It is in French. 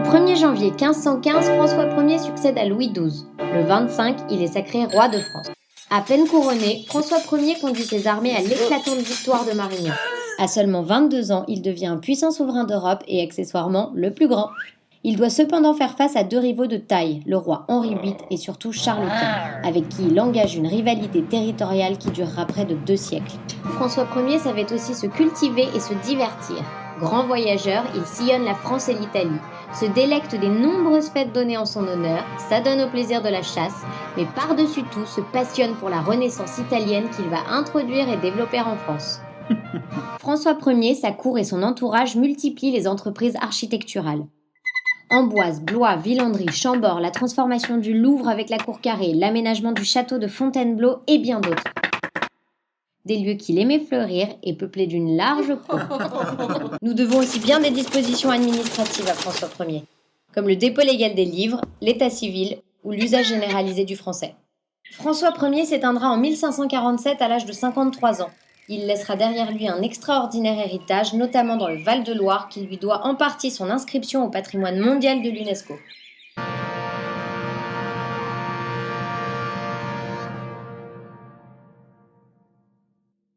1er janvier 1515, François Ier succède à Louis XII. Le 25, il est sacré roi de France. À peine couronné, François Ier conduit ses armées à l'éclatante victoire de Marignan. À seulement 22 ans, il devient un puissant souverain d'Europe et accessoirement le plus grand. Il doit cependant faire face à deux rivaux de taille, le roi Henri VIII et surtout Charles Quint, avec qui il engage une rivalité territoriale qui durera près de 2 siècles. François Ier savait aussi se cultiver et se divertir. Grand voyageur, il sillonne la France et l'Italie, se délecte des nombreuses fêtes données en son honneur, s'adonne au plaisir de la chasse, mais par-dessus tout se passionne pour la Renaissance italienne qu'il va introduire et développer en France. François Ier, sa cour et son entourage multiplient les entreprises architecturales. Amboise, Blois, Villandry, Chambord, la transformation du Louvre avec la cour carrée, l'aménagement du château de Fontainebleau et bien d'autres. Des lieux qu'il aimait fleurir et peuplés d'une large cour. Nous devons aussi bien des dispositions administratives à François Ier, comme le dépôt légal des livres, l'état civil ou l'usage généralisé du français. François Ier s'éteindra en 1547 à l'âge de 53 ans. Il laissera derrière lui un extraordinaire héritage, notamment dans le Val-de-Loire, qui lui doit en partie son inscription au patrimoine mondial de l'UNESCO.